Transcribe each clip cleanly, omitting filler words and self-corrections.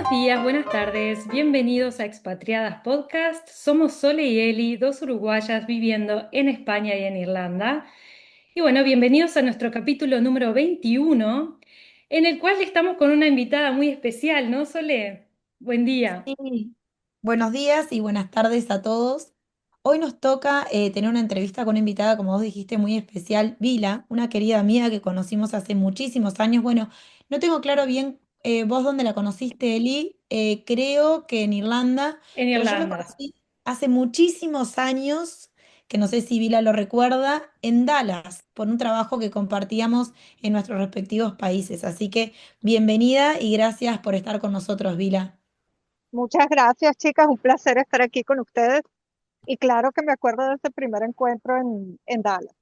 días, buenas tardes, bienvenidos a Expatriadas Podcast. Somos Sole y Eli, dos uruguayas viviendo en España y en Irlanda. Y bueno, bienvenidos a nuestro capítulo número 21, en el cual estamos con una invitada muy especial, ¿no, Sole? Buen día. Sí. Buenos días y buenas tardes a todos. Hoy nos toca tener una entrevista con una invitada, como vos dijiste, muy especial, Vila, una querida amiga que conocimos hace muchísimos años. Bueno, no tengo claro bien vos dónde la conociste, Eli. Creo que en Irlanda, En pero yo la Irlanda. conocí hace muchísimos años, que no sé si Vila lo recuerda, en Dallas, por un trabajo que compartíamos en nuestros respectivos países. Así que bienvenida y gracias por estar con nosotros, Vila. Muchas gracias, chicas. Un placer estar aquí con ustedes. Y claro que me acuerdo de ese primer encuentro en Dallas.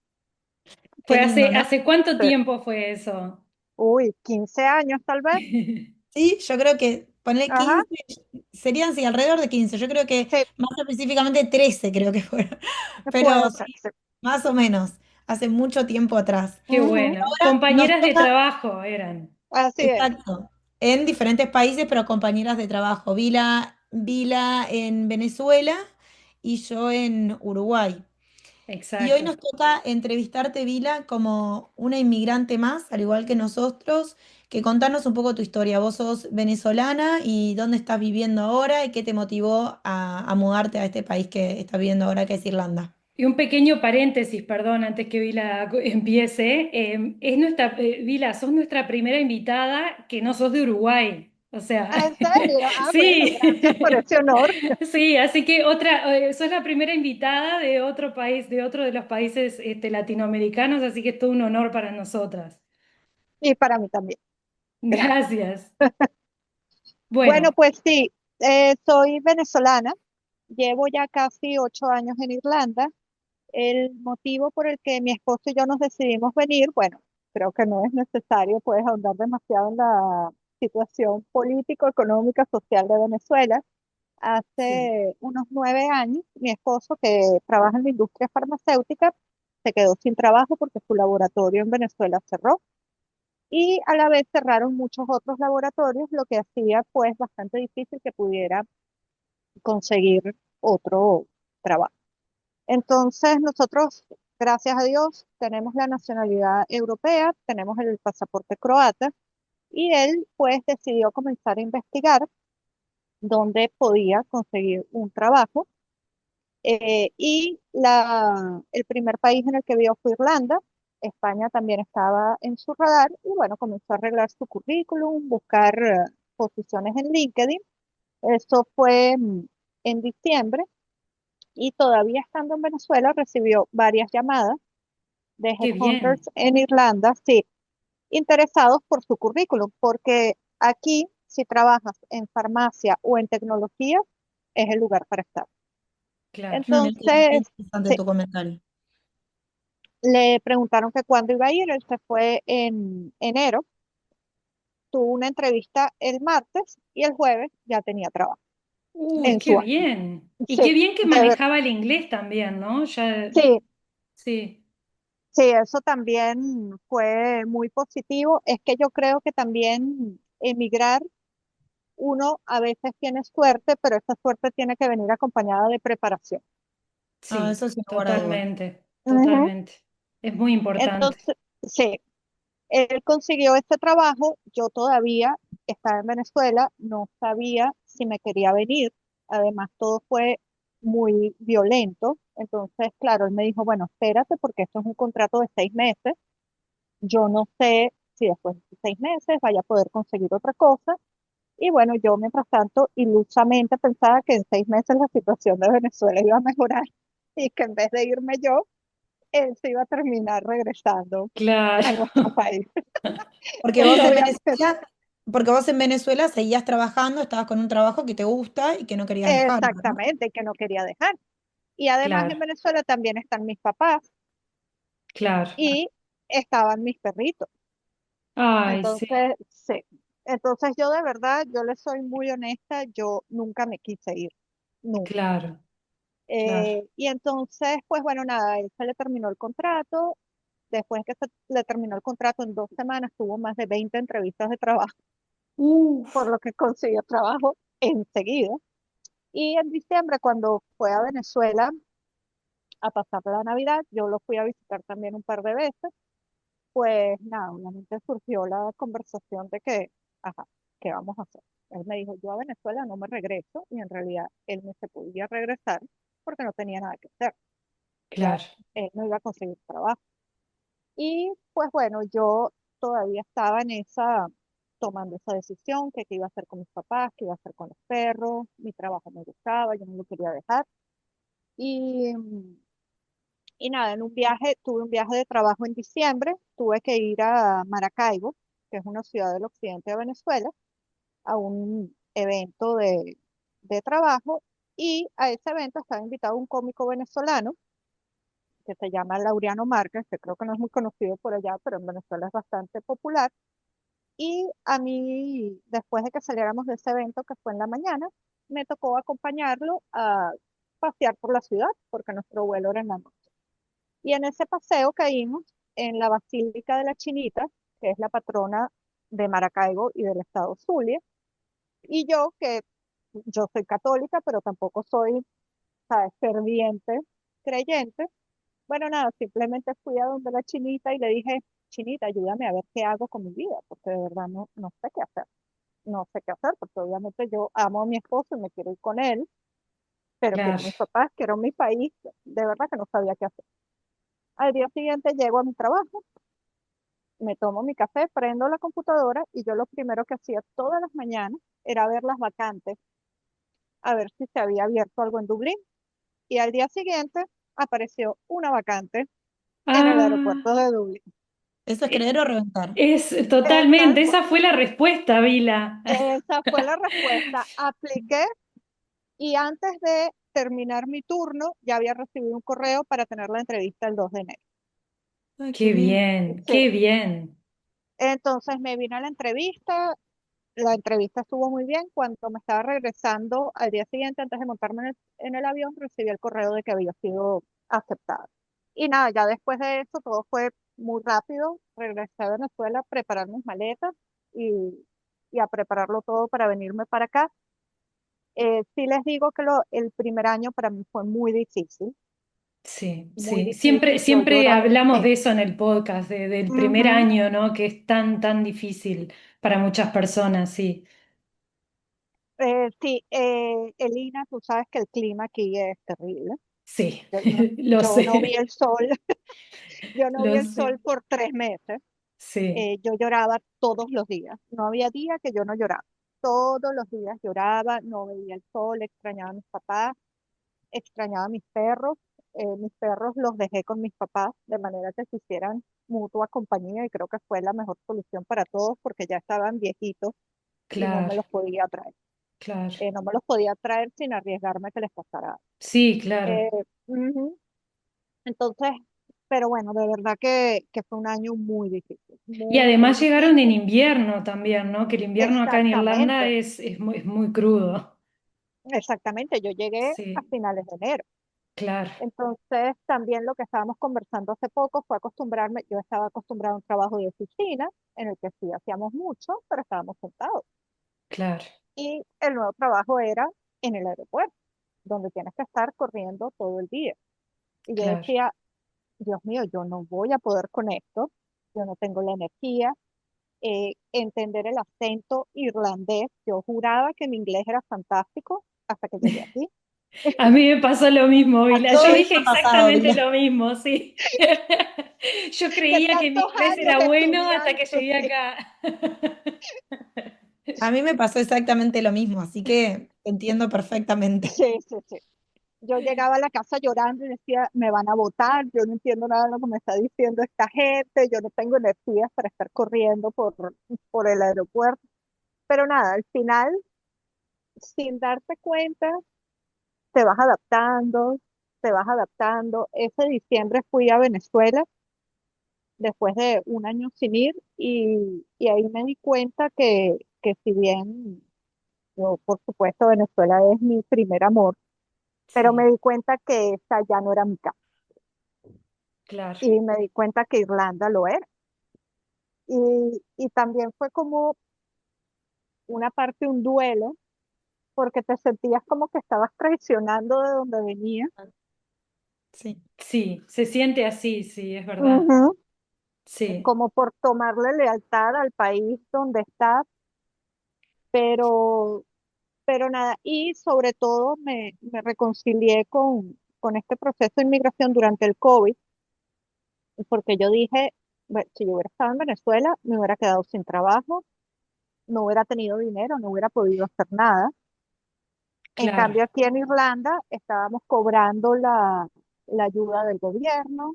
Qué lindo, ¿no? ¿Hace cuánto Sí. tiempo fue eso? Uy, 15 años tal vez. Sí, yo creo que ponerle Ajá. 15 serían sí, alrededor de 15. Yo creo que Sí, más específicamente 13 creo que fueron. Pero puede ser. sí, Sí. más o menos, hace mucho tiempo atrás. Qué Ujú. bueno. Ahora nos Compañeras de toca, trabajo eran. Así es. exacto, en diferentes países, pero compañeras de trabajo. Vila en Venezuela y yo en Uruguay. Y hoy Exacto. nos toca entrevistarte, Vila, como una inmigrante más, al igual que nosotros, que contarnos un poco tu historia. Vos sos venezolana y dónde estás viviendo ahora y qué te motivó a mudarte a este país que estás viviendo ahora, que es Irlanda. Y un pequeño paréntesis, perdón, antes que Vila empiece. Es nuestra, Vila, sos nuestra primera invitada que no sos de Uruguay. O sea, ¿En serio? Ah, bueno, sí, gracias por ese honor. sí, así que sos la primera invitada de otro país, de otro de los países latinoamericanos, así que es todo un honor para nosotras. Y para mí también. Gracias. Gracias. Bueno, Bueno, pues sí, soy venezolana. Llevo ya casi 8 años en Irlanda. El motivo por el que mi esposo y yo nos decidimos venir, bueno, creo que no es necesario pues ahondar demasiado en la situación político, económica, social de Venezuela. Sí. Hace unos 9 años, mi esposo, que trabaja en la industria farmacéutica, se quedó sin trabajo porque su laboratorio en Venezuela cerró y a la vez cerraron muchos otros laboratorios, lo que hacía pues bastante difícil que pudiera conseguir otro trabajo. Entonces, nosotros, gracias a Dios, tenemos la nacionalidad europea, tenemos el pasaporte croata y él pues decidió comenzar a investigar dónde podía conseguir un trabajo. El primer país en el que vio fue Irlanda. España también estaba en su radar y bueno, comenzó a arreglar su currículum, buscar posiciones en LinkedIn. Eso fue en diciembre y todavía estando en Venezuela recibió varias llamadas de qué bien. headhunters en Irlanda, sí, interesados por su currículum, porque aquí, si trabajas en farmacia o en tecnología, es el lugar para estar. Claro. No, mira qué Entonces, interesante sí, tu comentario. le preguntaron que cuándo iba a ir, él se fue en enero, tuvo una entrevista el martes y el jueves ya tenía trabajo Uy, en qué su año. bien. Y qué Sí, bien que de ver, manejaba el inglés también, ¿no? Ya, sí, sí, sí, eso también fue muy positivo. Es que yo creo que también emigrar uno a veces tiene suerte, pero esa suerte tiene que venir acompañada de preparación. Ah, sí, eso sin lugar a dudas. totalmente, Ujú. totalmente. Es muy importante. Entonces, sí, él consiguió este trabajo, yo todavía estaba en Venezuela, no sabía si me quería venir, además todo fue muy violento, entonces, claro, él me dijo, bueno, espérate porque esto es un contrato de 6 meses, yo no sé si después de 6 meses vaya a poder conseguir otra cosa. Y bueno, yo mientras tanto ilusamente pensaba que en 6 meses la situación de Venezuela iba a mejorar y que en vez de irme yo, él se iba a terminar regresando Claro. a nuestro país. Porque vos Porque en obviamente, Venezuela, porque vos en Venezuela seguías trabajando, estabas con un trabajo que te gusta y que no querías dejar, ¿no? exactamente, que no quería dejar. Y además en Claro, Venezuela también están mis papás claro. y estaban mis perritos. Ay, sí, Entonces, sí. Entonces yo de verdad, yo le soy muy honesta, yo nunca me quise ir, nunca. claro, claro. Y entonces, pues bueno, nada, a él se le terminó el contrato. Después que se le terminó el contrato, en 2 semanas tuvo más de 20 entrevistas de trabajo. Uf, por lo que consiguió trabajo enseguida. Y en diciembre, cuando fue a Venezuela a pasar la Navidad, yo lo fui a visitar también un par de veces, pues nada, obviamente surgió la conversación de que, ajá, ¿qué vamos a hacer? Él me dijo, yo a Venezuela no me regreso, y en realidad él no se podía regresar porque no tenía nada que hacer, ya claro, él no iba a conseguir trabajo. Y pues bueno, yo todavía estaba en esa, tomando esa decisión, que qué iba a hacer con mis papás, qué iba a hacer con los perros, mi trabajo me gustaba, yo no lo quería dejar. Y, y nada, en un viaje, tuve un viaje de trabajo en diciembre, tuve que ir a Maracaibo, que es una ciudad del occidente de Venezuela, a un evento de trabajo, y a ese evento estaba invitado un cómico venezolano que se llama Laureano Márquez, que creo que no es muy conocido por allá, pero en Venezuela es bastante popular. Y a mí, después de que saliéramos de ese evento, que fue en la mañana, me tocó acompañarlo a pasear por la ciudad, porque nuestro vuelo era en la noche. Y en ese paseo caímos en la Basílica de la Chinita, que es la patrona de Maracaibo y del estado Zulia. Y yo, que yo soy católica, pero tampoco soy, ¿sabes?, ferviente creyente. Bueno, nada, simplemente fui a donde la Chinita y le dije, Chinita, ayúdame a ver qué hago con mi vida, porque de verdad no sé qué hacer. No sé qué hacer, porque obviamente yo amo a mi esposo y me quiero ir con él, pero quiero a claro. mis papás, quiero mi país, de verdad que no sabía qué hacer. Al día siguiente llego a mi trabajo, me tomo mi café, prendo la computadora, y yo lo primero que hacía todas las mañanas era ver las vacantes, a ver si se había abierto algo en Dublín. Y al día siguiente apareció una vacante en el Ah, aeropuerto de Dublín. ¿Eso es e- creer o reventar? es Tal totalmente, cual. esa fue la respuesta, Vila. Esa fue la respuesta. Apliqué, y antes de terminar mi turno ya había recibido un correo para tener la entrevista el 2 de enero. Ay, qué Qué bien. bien, Sí. qué bien. Entonces me vine a la entrevista estuvo muy bien. Cuando me estaba regresando al día siguiente, antes de montarme en el avión, recibí el correo de que había sido aceptada. Y nada, ya después de eso todo fue muy rápido. Regresé a Venezuela a preparar mis maletas y, y a prepararlo todo para venirme para acá. Sí les digo que el primer año para mí fue muy difícil, Sí, muy sí. Siempre, difícil. Yo siempre lloraba. hablamos de eso en el podcast, del primer Ujú. año, ¿no? Que es tan, tan difícil para muchas personas, sí. Sí, Elina, tú sabes que el clima aquí es terrible. Sí, Yo lo yo no vi sé, el sol, yo no vi lo el sé. sol por 3 meses. Sí, Yo lloraba todos los días. No había día que yo no lloraba. Todos los días lloraba, no veía el sol, extrañaba a mis papás, extrañaba a mis perros. Mis perros los dejé con mis papás de manera que se hicieran mutua compañía, y creo que fue la mejor solución para todos porque ya estaban viejitos y no me claro, los podía traer. claro. No me los podía traer sin arriesgarme que les pasara algo. Sí, claro. Eh, Ujú. Entonces, pero bueno, de verdad que fue un año muy difícil, Y muy, muy además llegaron en difícil. invierno también, ¿no? Que el invierno acá en Irlanda Exactamente, es muy crudo. exactamente. Yo llegué a Sí, finales de enero. claro, Entonces, también lo que estábamos conversando hace poco fue acostumbrarme. Yo estaba acostumbrada a un trabajo de oficina en el que sí hacíamos mucho, pero estábamos sentados. claro, Y el nuevo trabajo era en el aeropuerto, donde tienes que estar corriendo todo el día. Y yo claro. decía, Dios mío, yo no voy a poder con esto, yo no tengo la energía. Entender el acento irlandés, yo juraba que mi inglés era fantástico hasta que llegué aquí. A mí me pasó lo mismo, A Vila. Yo todos dije nos ha pasado, exactamente Vila. lo mismo, sí. Yo De creía que mi tantos inglés años era bueno hasta estudiando, que llegué sí, acá. A mí me pasó exactamente lo mismo, así que entiendo perfectamente. sí, sí, sí. Yo llegaba a la casa llorando y decía, me van a votar, yo no entiendo nada de lo que me está diciendo esta gente, yo no tengo energías para estar corriendo por el aeropuerto. Pero nada, al final, sin darte cuenta, te vas adaptando, te vas adaptando. Ese diciembre fui a Venezuela después de un año sin ir, y ahí me di cuenta que si bien yo, por supuesto, Venezuela es mi primer amor, pero me Sí, di cuenta que esa ya no era mi casa, claro, y me di cuenta que Irlanda lo era. Y también fue como una parte, un duelo, porque te sentías como que estabas traicionando de donde venías. Sí. Sí, se siente así, sí, es verdad. Ujú. Sí, Como por tomarle lealtad al país donde estás, pero, pero nada, y sobre todo me reconcilié con este proceso de inmigración durante el COVID, porque yo dije, "Bueno, si yo hubiera estado en Venezuela, me hubiera quedado sin trabajo, no hubiera tenido dinero, no hubiera podido hacer nada. En claro. cambio, aquí en Irlanda estábamos cobrando la ayuda del gobierno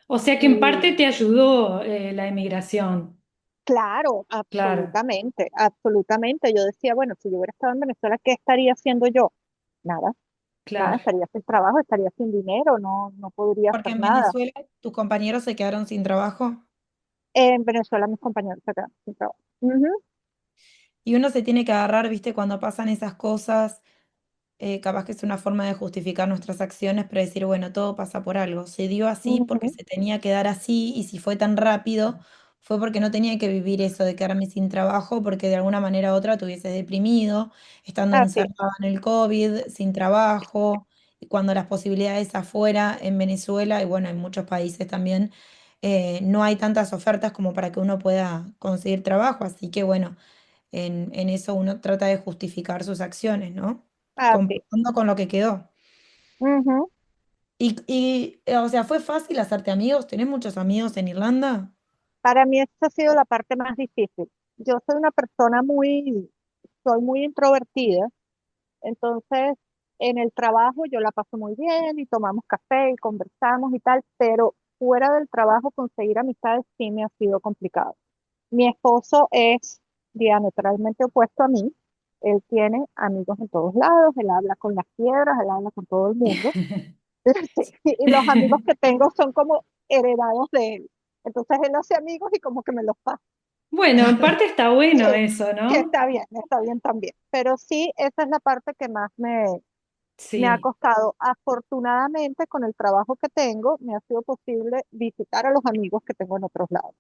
O sea que en parte y te ayudó la emigración. claro, Claro, absolutamente, absolutamente. Yo decía, bueno, si yo hubiera estado en Venezuela, ¿qué estaría haciendo yo? Nada, nada, claro. estaría sin trabajo, estaría sin dinero, no podría Porque hacer en nada. Venezuela tus compañeros se quedaron sin trabajo. En Venezuela mis compañeros se quedaron sin trabajo. Ujú, Y uno se tiene que agarrar, ¿viste? Cuando pasan esas cosas, capaz que es una forma de justificar nuestras acciones, pero decir, bueno, todo pasa por algo. Se dio así porque ujú, se tenía que dar así, y si fue tan rápido, fue porque no tenía que vivir eso de quedarme sin trabajo, porque de alguna manera u otra te hubieses deprimido, estando así es, encerrado en el COVID, sin trabajo, y cuando las posibilidades afuera, en Venezuela, y bueno, en muchos países también, no hay tantas ofertas como para que uno pueda conseguir trabajo. Así que bueno, en eso uno trata de justificar sus acciones, ¿no? así es. Comparando con lo que quedó. Ujú. O sea, ¿fue fácil hacerte amigos? ¿Tenés muchos amigos en Irlanda? Para mí esa ha sido la parte más difícil. Yo soy una persona soy muy introvertida. Entonces, en el trabajo yo la paso muy bien y tomamos café y conversamos y tal, pero fuera del trabajo conseguir amistades sí me ha sido complicado. Mi esposo es diametralmente opuesto a mí. Él tiene amigos en todos lados, él habla con las piedras, él habla con todo el mundo. Y los amigos que tengo son como heredados de él. Entonces él hace amigos y como que me los pasa. Bueno, en parte está bueno Que, eso, que ¿no? está bien también. Pero sí, esa es la parte que más me ha Sí, costado. Afortunadamente, con el trabajo que tengo, me ha sido posible visitar a los amigos que tengo en otros lados.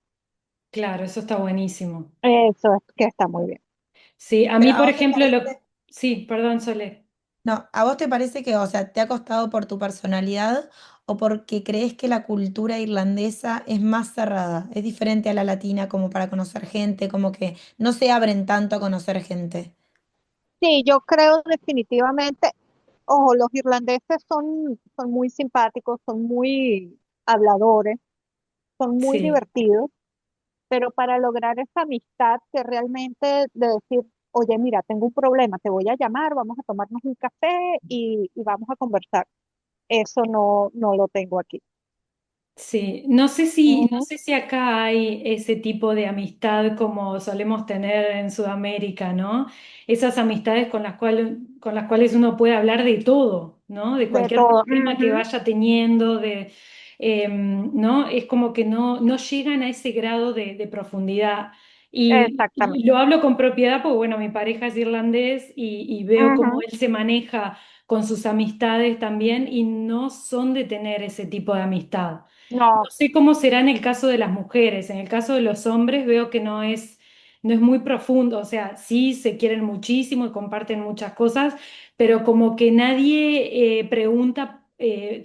claro, eso está buenísimo. Eso es que está muy bien. Sí, a Pero mí, a por vos te ejemplo, parece, Sí, perdón, Sole. no, ¿a vos te parece que, o sea, te ha costado por tu personalidad o porque crees que la cultura irlandesa es más cerrada, es diferente a la latina como para conocer gente, como que no se abren tanto a conocer gente? Sí, yo creo definitivamente, ojo, los irlandeses son muy simpáticos, son muy habladores, son muy Sí. divertidos, pero para lograr esa amistad que realmente de decir, oye, mira, tengo un problema, te voy a llamar, vamos a tomarnos un café y vamos a conversar. Eso no lo tengo aquí. Sí, no Ujú. sé si acá hay ese tipo de amistad como solemos tener en Sudamérica, ¿no? Esas amistades con las cuales uno puede hablar de todo, ¿no? De De cualquier todo. problema que Ujú. vaya teniendo, ¿no? Es como que no llegan a ese grado de profundidad. Y Exactamente. lo hablo con propiedad porque, bueno, mi pareja es irlandés y veo cómo Ujú. él se maneja con sus amistades también y no son de tener ese tipo de amistad. No No, sé cómo será en el caso de las mujeres. En el caso de los hombres veo que no es muy profundo. O sea, sí se quieren muchísimo y comparten muchas cosas, pero como que nadie pregunta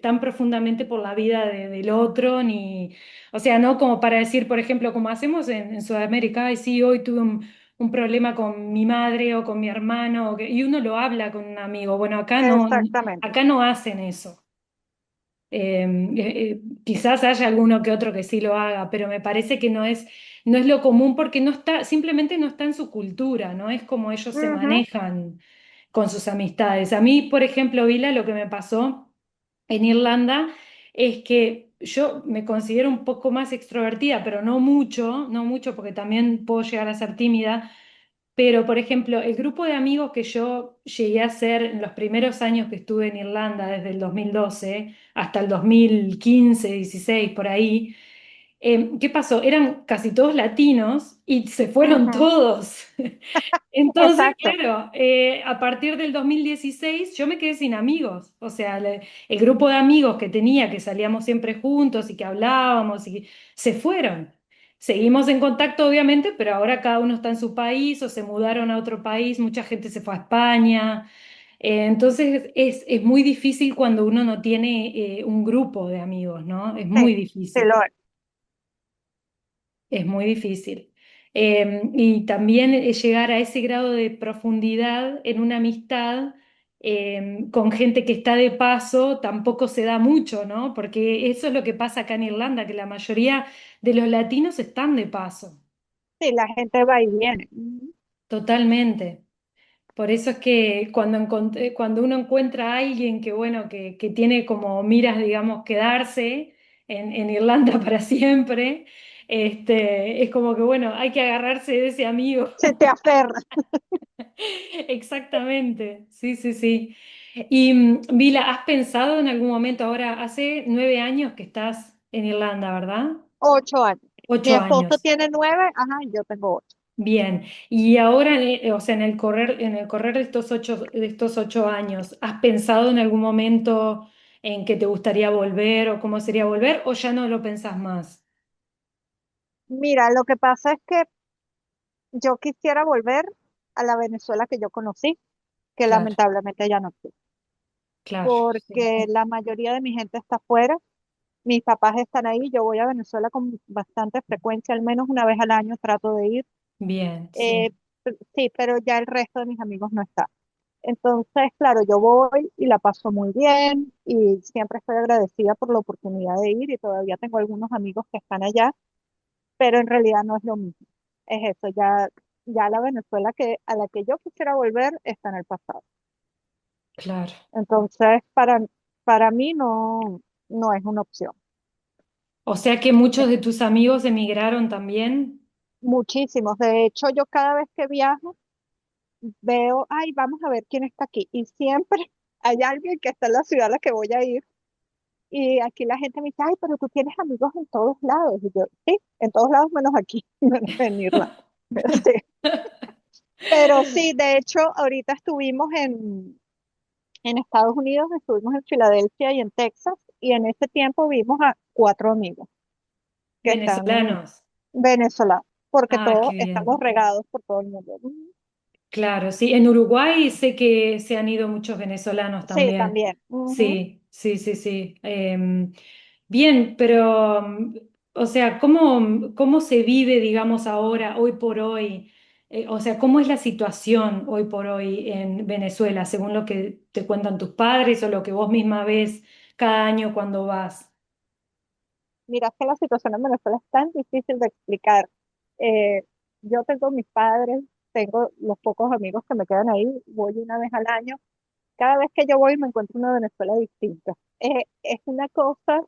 tan profundamente por la vida del otro, ni, o sea, no como para decir, por ejemplo, como hacemos en Sudamérica, ay, sí, hoy tuve un problema con mi madre o con mi hermano, y uno lo habla con un amigo. Bueno, exactamente. acá no hacen eso. Quizás haya alguno que otro que sí lo haga, pero me parece que no es lo común porque simplemente no está en su cultura, no es como ellos se Ujú. manejan con sus amistades. A mí, por ejemplo, Vila, lo que me pasó en Irlanda es que yo me considero un poco más extrovertida, pero no mucho, porque también puedo llegar a ser tímida. Pero, por ejemplo, el grupo de amigos que yo llegué a hacer en los primeros años que estuve en Irlanda, desde el 2012 hasta el 2015, 16, por ahí, ¿qué pasó? Eran casi todos latinos y se fueron Ujú. todos. Entonces, Exacto. claro, a partir del 2016 yo me quedé sin amigos. O sea, el grupo de amigos que tenía, que salíamos siempre juntos y que hablábamos, se fueron. Seguimos en contacto, obviamente, pero ahora cada uno está en su país o se mudaron a otro país, mucha gente se fue a España. Entonces es muy difícil cuando uno no tiene un grupo de amigos, ¿no? Es Sí, muy sí difícil. lo es. Es muy difícil. Y también llegar a ese grado de profundidad en una amistad con gente que está de paso tampoco se da mucho, ¿no? Porque eso es lo que pasa acá en Irlanda, que la mayoría de los latinos están de paso, Sí, la gente va y viene. Ujú. totalmente. Por eso es que cuando uno encuentra a alguien que, bueno, que tiene como miras, digamos, quedarse en Irlanda para siempre, es como que, bueno, hay que agarrarse de ese amigo. Se te aferra. Exactamente, sí, sí, sí. Y Vila, ¿has pensado en algún momento ahora, hace 9 años que estás en Irlanda, ¿verdad? 8 años. Mi Ocho esposo años. tiene 9, ajá, y yo tengo 8. Bien, y ahora, o sea, en el correr de estos 8 años, ¿has pensado en algún momento en que te gustaría volver o cómo sería volver o ya no lo pensás más? Mira, lo que pasa es que yo quisiera volver a la Venezuela que yo conocí, que Claro, lamentablemente ya no existe, claro, sí. porque la mayoría de mi gente está afuera, mis papás están ahí, yo voy a Venezuela con bastante frecuencia, al menos una vez al año trato de ir. Bien, Eh, sí, sí, pero ya el resto de mis amigos no está. Entonces, claro, yo voy y la paso muy bien y siempre estoy agradecida por la oportunidad de ir y todavía tengo algunos amigos que están allá, pero en realidad no es lo mismo. Es eso, ya la Venezuela a la que yo quisiera volver está en el pasado. claro. Entonces, para mí no es una opción. O sea que muchos de tus amigos emigraron también. Muchísimos. De hecho, yo cada vez que viajo veo, ay, vamos a ver quién está aquí. Y siempre hay alguien que está en la ciudad a la que voy a ir. Y aquí la gente me dice, ay, pero tú tienes amigos en todos lados. Y yo, sí, en todos lados menos aquí, menos en Irlanda. Sí. Pero sí, de hecho, ahorita estuvimos en Estados Unidos, estuvimos en Filadelfia y en Texas, y en ese tiempo vimos a 4 amigos que están Venezolanos. venezolanos, porque Ah, todos qué estamos bien. regados por todo el mundo. Claro, sí. En Uruguay sé que se han ido muchos venezolanos Sí, también. también. Ujú. Sí, sí, sí, sí. Bien, pero, o sea, ¿cómo se vive, digamos, ahora, hoy por hoy? O sea, ¿cómo es la situación hoy por hoy en Venezuela, según lo que te cuentan tus padres o lo que vos misma ves cada año cuando vas? Mira, es que la situación en Venezuela es tan difícil de explicar. Eh, yo tengo mis padres, tengo los pocos amigos que me quedan ahí, voy una vez al año. Cada vez que yo voy me encuentro una Venezuela distinta. Es una cosa,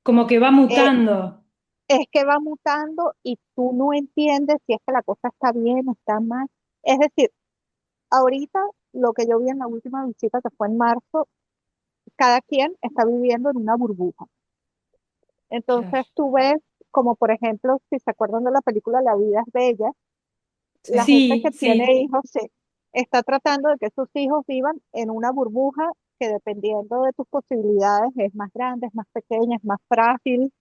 Como que va eh, mutando. es que va mutando y tú no entiendes si es que la cosa está bien o está mal. Es decir, ahorita lo que yo vi en la última visita que fue en marzo, cada quien está viviendo en una burbuja. Claro. Entonces tú ves, como por ejemplo, si se acuerdan de la película La vida es bella, la gente Sí, que sí, tiene hijos está tratando de que sus hijos vivan en una burbuja que dependiendo de tus posibilidades es más grande, es más pequeña, es más frágil,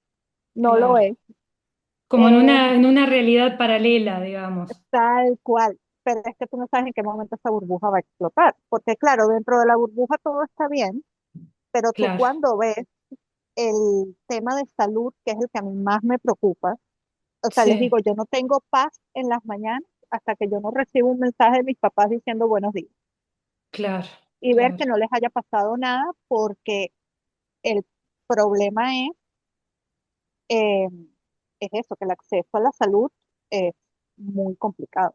no lo claro. es. Como en Eh, una realidad paralela, digamos. Tal cual. Pero es que tú no sabes en qué momento esa burbuja va a explotar. Porque claro, dentro de la burbuja todo está bien, pero tú Claro, cuando ves el tema de salud, que es el que a mí más me preocupa, o sea, les sí, digo, yo no tengo paz en las mañanas hasta que yo no recibo un mensaje de mis papás diciendo buenos días claro, y ver claro, que no les haya pasado nada porque el problema eh, es eso, que el acceso a la salud es muy complicado.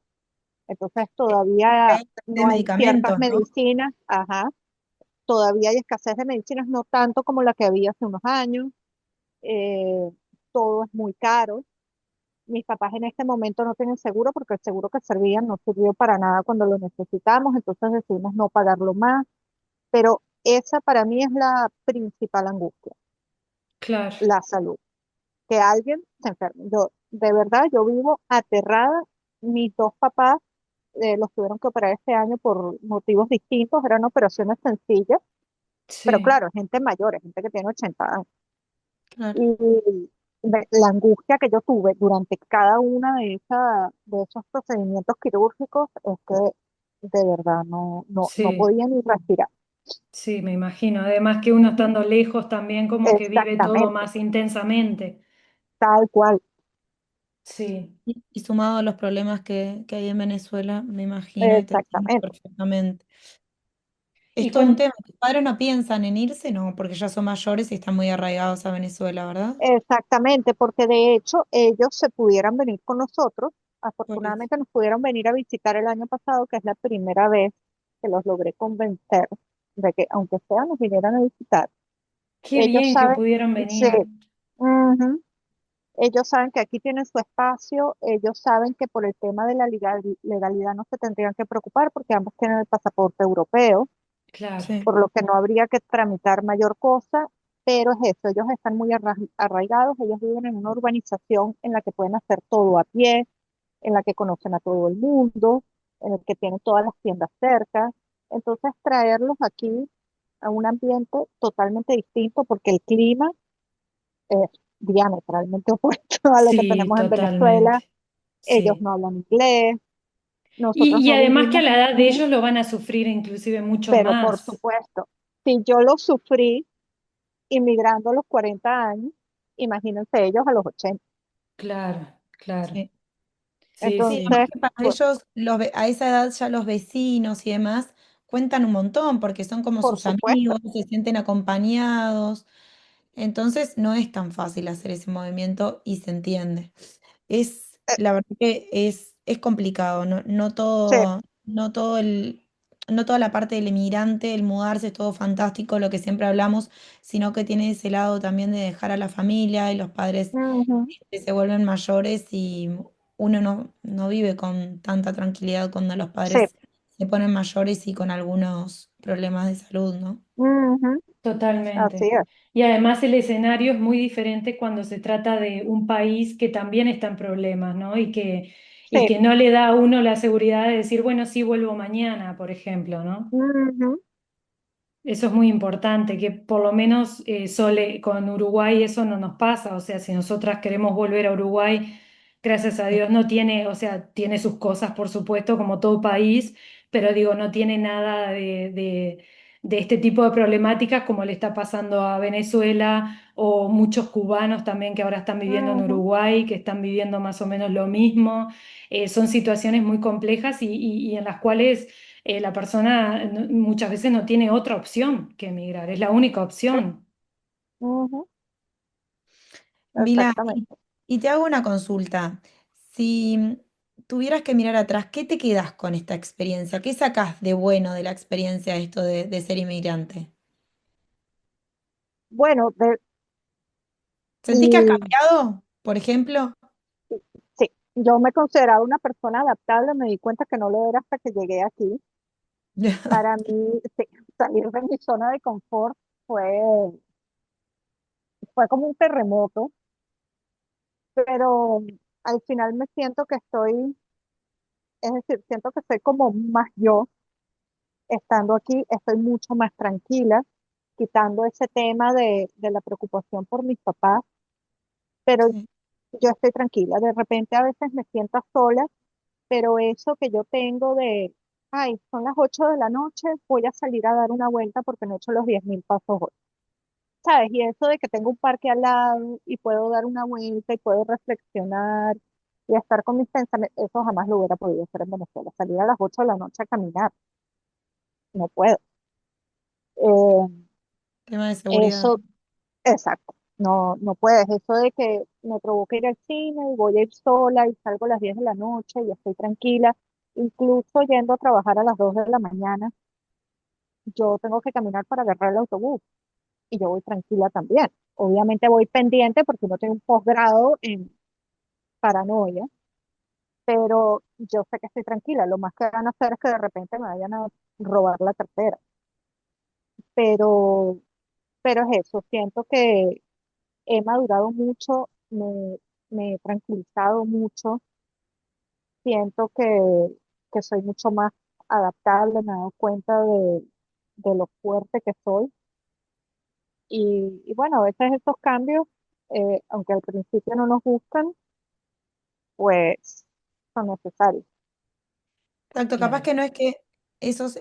Entonces todavía Hay de no hay ciertas medicamentos, ¿no? medicinas, ajá, todavía hay escasez de medicinas, no tanto como la que había hace unos años, eh, todo es muy caro. Mis papás en este momento no tienen seguro porque el seguro que servían no sirvió para nada cuando lo necesitamos, entonces decidimos no pagarlo más, pero esa para mí es la principal angustia, claro. la salud, que alguien se enferme. Yo, de verdad, yo vivo aterrada. Mis dos papás los tuvieron que operar este año por motivos distintos, eran operaciones sencillas, pero Sí, claro, gente mayor, gente que tiene 80 años. Claro. Y la angustia que yo tuve durante cada una de esos procedimientos quirúrgicos es que de verdad no Sí, podía ni respirar. sí, me imagino. Además que uno estando lejos también como que vive todo Exactamente, más intensamente. tal cual, Sí. Y sumado a los problemas que hay en Venezuela, me imagino y te entiendo exactamente. perfectamente. Es Y todo un con, tema. ¿Tus padres no piensan en irse? No, porque ya son mayores y están muy arraigados a Venezuela, ¿verdad? Exactamente, porque de hecho ellos se pudieran venir con nosotros. Por eso. Afortunadamente nos pudieron venir a visitar el año pasado, que es la primera vez que los logré convencer de que aunque sea nos vinieran a visitar. qué Ellos bien que saben, pudieron sí, venir. ujú, ellos saben que aquí tienen su espacio, ellos saben que por el tema de la legalidad no se tendrían que preocupar porque ambos tienen el pasaporte europeo, Claro, Sí. por lo que no habría que tramitar mayor cosa, pero es eso, ellos están muy arraigados, ellos viven en una urbanización en la que pueden hacer todo a pie, en la que conocen a todo el mundo, en el que tienen todas las tiendas cerca. Entonces, traerlos aquí a un ambiente totalmente distinto porque el clima es diametralmente opuesto a lo que sí, tenemos en Venezuela. totalmente. Ellos Sí. no hablan inglés, nosotros Y no además que a vivimos, la edad de ujú, ellos lo van a sufrir inclusive mucho pero por más. supuesto, si yo lo sufrí inmigrando a los 40 años, imagínense ellos a los 80. Claro, claro. Sí. Sí, Sí, además sí, Entonces, que para pues, ellos a esa edad ya los vecinos y demás cuentan un montón porque son como por sus supuesto. amigos, se sienten acompañados. Entonces no es tan fácil hacer ese movimiento y se entiende. eh, La verdad que es complicado, no, sí, no toda la parte del inmigrante, el mudarse es todo fantástico, lo que siempre hablamos, sino que tiene ese lado también de dejar a la familia y los padres ujú, se vuelven mayores y uno no vive con tanta tranquilidad cuando los sí, padres se ponen mayores y con algunos problemas de salud, ¿no? ujú, así totalmente. es. Y además el escenario es muy diferente cuando se trata de un país que también está en problemas, ¿no? Y Sí, que no le da a uno la seguridad de decir, bueno, sí, vuelvo mañana, por ejemplo, ¿no? ujú, Eso es muy importante, que por lo menos Sole, con Uruguay eso no nos pasa, o sea, si nosotras queremos volver a Uruguay, gracias a Dios no tiene, o sea, tiene sus cosas, por supuesto, como todo país, pero digo, no tiene nada de este tipo de problemáticas como le está pasando a Venezuela o muchos cubanos también que ahora están viviendo en ujú, Uruguay, que están viviendo más o menos lo mismo. Son situaciones muy complejas y en las cuales la persona muchas veces no tiene otra opción que emigrar, es la única sí, opción. ujú, Vila, y, exactamente. y te hago una consulta. Si tuvieras que mirar atrás, ¿qué te quedas con esta experiencia? ¿Qué sacás de bueno de la experiencia esto de ser inmigrante? Bueno, ¿Sentís que has y, cambiado, por ejemplo? sí, yo me consideraba una persona adaptable, me di cuenta que no lo era hasta que llegué aquí. Para mí, sí, salir de mi zona de confort fue, fue como un terremoto, pero al final me siento que estoy, es decir, siento que soy como más yo. Estando aquí, estoy mucho más tranquila, quitando ese tema de la preocupación por mis papás, pero Sí, yo estoy tranquila. De repente a veces me siento sola, pero eso que yo tengo de, ay, son las 8 de la noche, voy a salir a dar una vuelta porque no he hecho los 10.000 pasos hoy. ¿Sabes? Y eso de que tengo un parque al lado y puedo dar una vuelta y puedo reflexionar y estar con mis pensamientos, eso jamás lo hubiera podido hacer en Venezuela. Salir a las 8 de la noche a caminar, no puedo. Eh, tema de seguridad. eso, exacto, no puedes. Eso de que me provoca ir al cine y voy a ir sola y salgo a las 10 de la noche y estoy tranquila, incluso yendo a trabajar a las 2 de la mañana, yo tengo que caminar para agarrar el autobús y yo voy tranquila también. Obviamente voy pendiente porque no tengo un posgrado en paranoia, pero yo sé que estoy tranquila. Lo más que van a hacer es que de repente me vayan a robar la cartera. Pero, pero es eso, siento que he madurado mucho, me he tranquilizado mucho, siento que soy mucho más adaptable, me he dado cuenta de lo fuerte que soy. Y bueno, a veces estos cambios aunque al principio no nos gustan, pues son necesarios. Exacto, capaz Claro. que no es que esos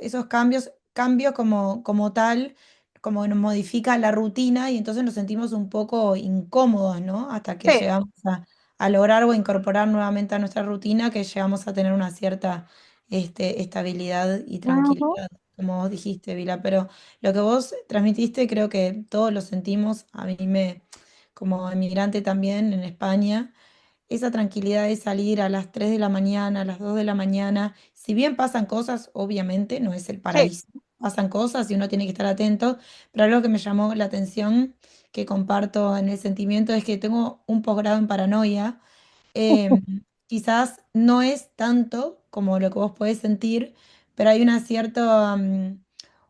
cambio como tal, como nos modifica la rutina y entonces nos sentimos un poco incómodos, ¿no? Hasta que Sí, llegamos a lograr o incorporar nuevamente a nuestra rutina, que llegamos a tener una cierta estabilidad y ujú, tranquilidad, como vos dijiste, Vila. Pero lo que vos transmitiste, creo que todos lo sentimos, como emigrante también en España. Esa tranquilidad de salir a las 3 de la mañana, a las 2 de la mañana, si bien pasan cosas, obviamente no es el sí, paraíso, pasan cosas y uno tiene que estar atento, pero algo que me llamó la atención, que comparto en el sentimiento, es que tengo un posgrado en paranoia. eh, Quizás no es tanto como lo que vos podés sentir, pero hay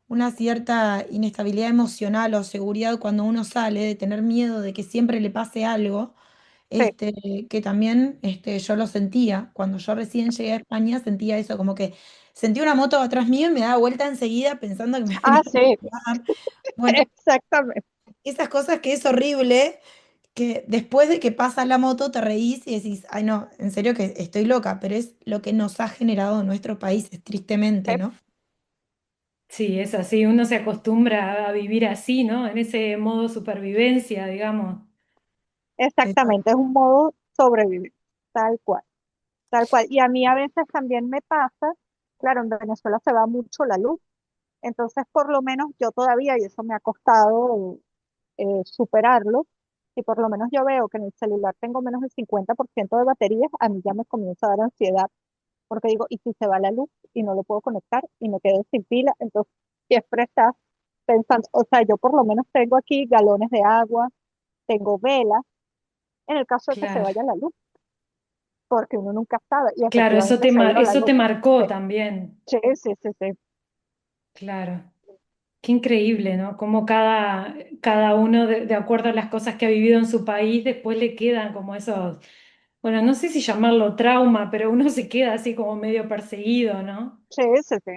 una cierta inestabilidad emocional o seguridad cuando uno sale, de tener miedo de que siempre le pase algo, sí. que también yo lo sentía. Cuando yo recién llegué a España, sentía eso, como que sentía una moto atrás mío y me daba vuelta enseguida pensando que me venía Ah, a sí, matar. Bueno, exactamente. esas cosas que es horrible, que después de que pasa la moto te reís y decís, ay no, en serio que estoy loca, pero es lo que nos ha generado nuestro país, tristemente, Sí, ¿no? Sí, es así. Uno se acostumbra a vivir así, ¿no? En ese modo supervivencia, digamos. exactamente, es un modo sobrevivir, tal cual, tal cual. Y a mí a veces también me pasa, claro, en Venezuela se va mucho la luz, entonces por lo menos yo todavía, y eso me ha costado superarlo, y por lo menos yo veo que en el celular tengo menos del 50% de baterías, a mí ya me comienza a dar ansiedad, porque digo, ¿y si se va la luz y no lo puedo conectar y me quedo sin pila? Entonces siempre estás pensando, o sea, yo por lo menos tengo aquí galones de agua, tengo velas, en el caso de que se Claro. vaya la luz, porque uno nunca sabe, y Claro, efectivamente se ha ido la eso luz. te marcó Sí, también. sí, sí, sí, sí. Claro. Qué increíble, ¿no? Como cada uno, de acuerdo a las cosas que ha vivido en su país, después le quedan como esos, bueno, no sé si llamarlo trauma, pero uno se queda así como medio perseguido, ¿no? Sí, sí, sí.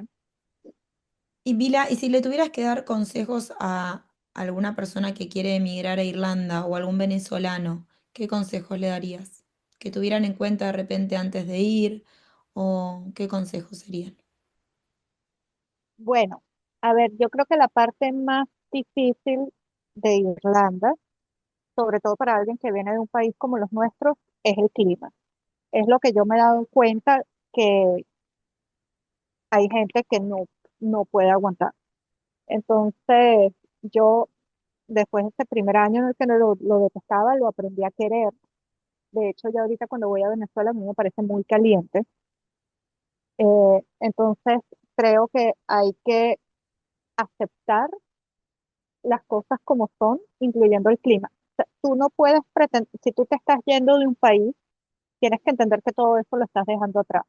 Y Vila, y si le tuvieras que dar consejos a alguna persona que quiere emigrar a Irlanda o algún venezolano, ¿qué consejos le darías? ¿Que tuvieran en cuenta de repente antes de ir? ¿O qué consejos serían? Bueno, a ver, yo creo que la parte más difícil de Irlanda, sobre todo para alguien que viene de un país como los nuestros, es el clima. Es lo que yo me he dado cuenta que hay gente que no puede aguantar. Entonces, yo después de este primer año en el que lo detestaba, lo aprendí a querer. De hecho, ya ahorita cuando voy a Venezuela a mí me parece muy caliente. Entonces, creo que hay que aceptar las cosas como son, incluyendo el clima. O sea, tú no puedes pretender, si tú te estás yendo de un país, tienes que entender que todo eso lo estás dejando atrás.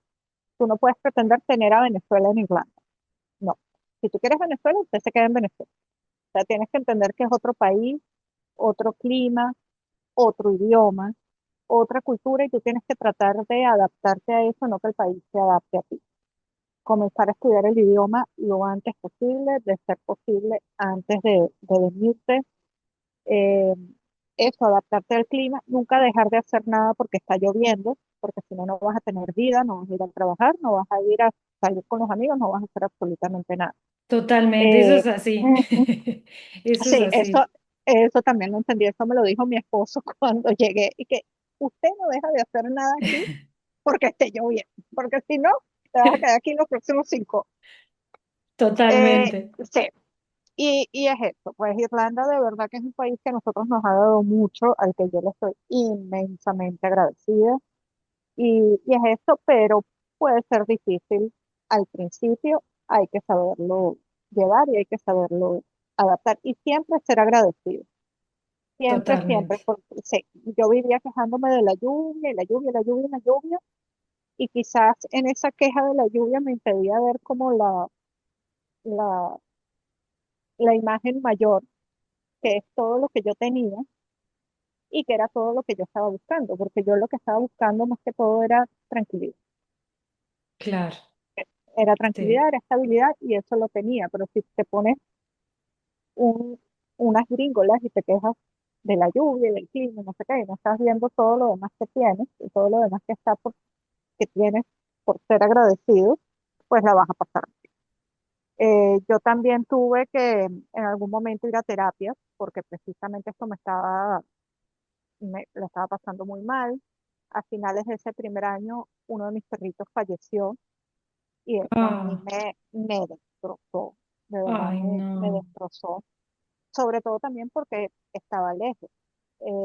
Tú no puedes pretender tener a Venezuela en Irlanda. No. Si tú quieres Venezuela, usted se queda en Venezuela. O sea, tienes que entender que es otro país, otro clima, otro idioma, otra cultura y tú tienes que tratar de adaptarte a eso, no que el país se adapte a ti. Comenzar a estudiar el idioma lo antes posible, de ser posible antes de venirte. Eh, Eso, adaptarte al clima, nunca dejar de hacer nada porque está lloviendo, porque si no, no vas a tener vida, no vas a ir a trabajar, no vas a ir a salir con los amigos, no vas a hacer absolutamente nada. Totalmente, eso Eh, es así. ujú. Eso es Sí, así. eso también lo entendí, eso me lo dijo mi esposo cuando llegué, y que usted no deja de hacer nada aquí porque esté lloviendo, porque si no, te vas a quedar aquí los próximos 5. Totalmente. Sí, y es esto, pues Irlanda de verdad que es un país que a nosotros nos ha dado mucho, al que yo le estoy inmensamente agradecida, y es esto, pero puede ser difícil al principio, hay que saberlo llevar y hay que saberlo adaptar, y siempre ser agradecido. Siempre, siempre, Totalmente. porque sí, yo vivía quejándome de la lluvia, y la lluvia, la lluvia, la lluvia, y quizás en esa queja de la lluvia me impedía ver como la, la imagen mayor, que es todo lo que yo tenía y que era todo lo que yo estaba buscando, porque yo lo que estaba buscando más que todo era tranquilidad. Claro. Era Sí. tranquilidad, era estabilidad y eso lo tenía, pero si te pones un, unas gringolas y te quejas, de la lluvia, y del clima, no sé qué, y no estás viendo todo lo demás que tienes y todo lo demás que tienes por ser agradecido, pues la vas a pasar. Yo también tuve que en algún momento ir a terapia porque precisamente esto lo estaba pasando muy mal. A finales de ese primer año, uno de mis perritos falleció y eso a mí Ah, me destrozó, de verdad ay, me no. destrozó, sobre todo también porque estaba lejos.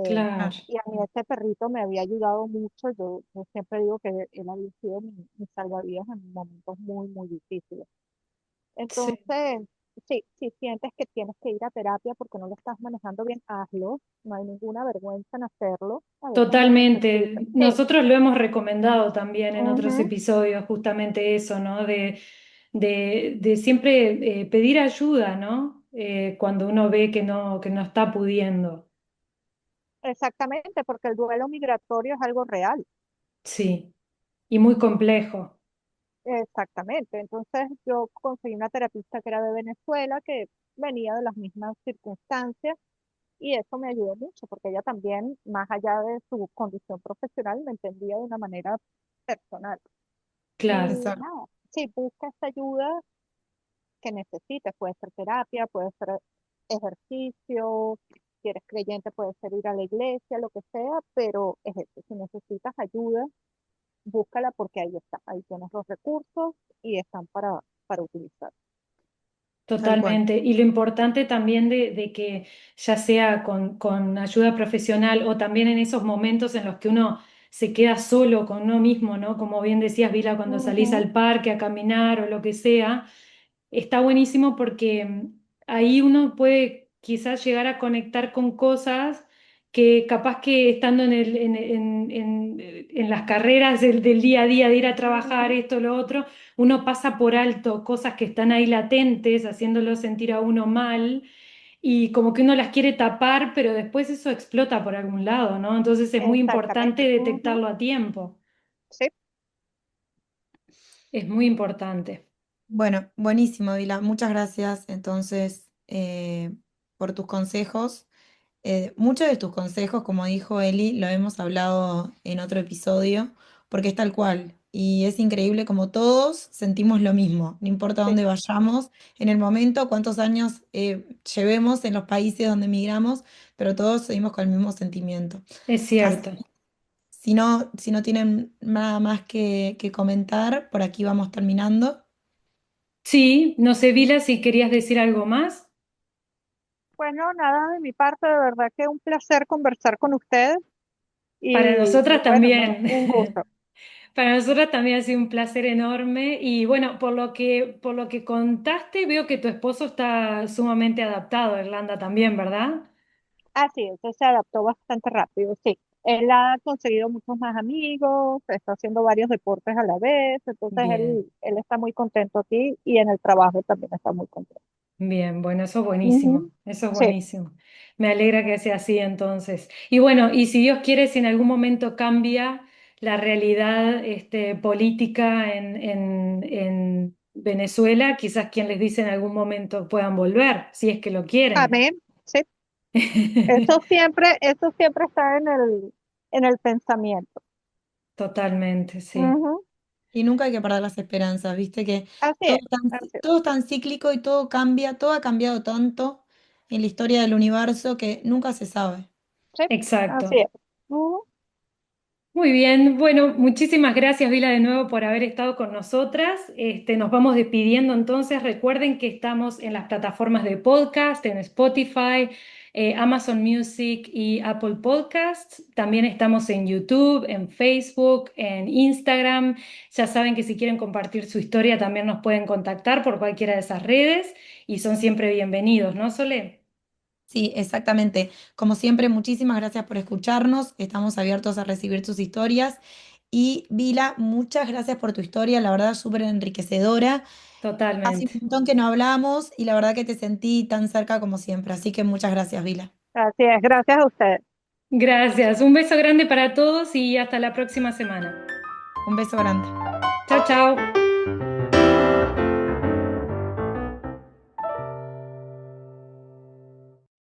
Claro, Y a mí ese perrito me había ayudado mucho, yo siempre digo que él había sido mi salvavidas en momentos muy, muy difíciles. sí. Entonces, sí, si sientes que tienes que ir a terapia porque no lo estás manejando bien, hazlo, no hay ninguna vergüenza en hacerlo, a veces se necesita. Totalmente. Sí, Nosotros lo hemos recomendado también en otros ujú, episodios, justamente eso, ¿no? De siempre pedir ayuda, ¿no? Cuando uno ve que no está pudiendo. exactamente, porque el duelo migratorio es algo real. Sí, y muy complejo. Exactamente. Entonces yo conseguí una terapista que era de Venezuela, que venía de las mismas circunstancias y eso me ayudó mucho porque ella también, más allá de su condición profesional, me entendía de una manera personal. Claro, Y Exacto. nada, sí, busca esa ayuda que necesites. Puede ser terapia, puede ser ejercicio, si eres creyente puede ser ir a la iglesia, lo que sea, pero es eso. Si necesitas ayuda, búscala porque ahí está, ahí tienes los recursos y están para utilizar. Tal cual. totalmente. Y lo importante también de que ya sea con ayuda profesional o también en esos momentos en los que uno se queda solo con uno mismo, ¿no? Como bien decías, Vila, cuando salís Ujú, al parque a caminar o lo que sea. Está buenísimo porque ahí uno puede quizás llegar a conectar con cosas que capaz que estando en las carreras del día a día de ir a trabajar, ujú. esto, lo otro, uno pasa por alto cosas que están ahí latentes, haciéndolo sentir a uno mal y como que uno las quiere tapar, pero después eso explota por algún lado, ¿no? Entonces es muy importante Exactamente. Ujú. detectarlo a tiempo, Sí, es muy importante. Bueno, buenísimo, Vila. Muchas gracias entonces por tus consejos. Muchos de tus consejos, como dijo Eli, lo hemos hablado en otro episodio, porque es tal cual. Y es increíble como todos sentimos lo mismo, no importa sí, dónde vayamos, en el momento, cuántos años llevemos en los países donde emigramos, pero todos seguimos con el mismo sentimiento. Es Así, cierto. si no tienen nada más que comentar, por aquí vamos terminando. Sí, no sé, Vila, si querías decir algo más. pues no, nada de mi parte, de verdad que un placer conversar con ustedes Para y nosotras bueno, no, un también. gusto. Para nosotras también ha sido un placer enorme. Y bueno, por lo que contaste, veo que tu esposo está sumamente adaptado a Irlanda también, ¿verdad? Así es, él se adaptó bastante rápido, sí. Él ha conseguido muchos más amigos, está haciendo varios deportes a la vez, entonces Bien. él está muy contento aquí y en el trabajo también está muy contento. Bien, bueno, eso es buenísimo, Ujú, eso es sí, buenísimo. Me alegra que sea así entonces. Y bueno, y si Dios quiere, si en algún momento cambia la realidad política en Venezuela, quizás quien les dice en algún momento puedan volver, si es que lo quieren. amén, sí. Eso siempre está en el pensamiento. Totalmente, sí, Ujú, Y nunca hay que perder las esperanzas, viste que así es, así es. todo es tan cíclico y todo cambia, todo ha cambiado tanto en la historia del universo que nunca se sabe. Sí, así exacto. es. Ujú. Muy bien, bueno, muchísimas gracias, Vila, de nuevo por haber estado con nosotras. Nos vamos despidiendo entonces. Recuerden que estamos en las plataformas de podcast, en Spotify, Amazon Music y Apple Podcasts. También estamos en YouTube, en Facebook, en Instagram. Ya saben que si quieren compartir su historia también nos pueden contactar por cualquiera de esas redes y son siempre bienvenidos, ¿no, Sole? Sí, exactamente. Como siempre, muchísimas gracias por escucharnos. Estamos abiertos a recibir tus historias. Y Vila, muchas gracias por tu historia, la verdad, súper enriquecedora. Hace un Totalmente. montón que no hablamos y la verdad que te sentí tan cerca como siempre. Así que muchas gracias, Vila. Así es, gracias a ustedes. Gracias. Un beso grande para todos y hasta la próxima semana. Un beso grande. Chao, chao.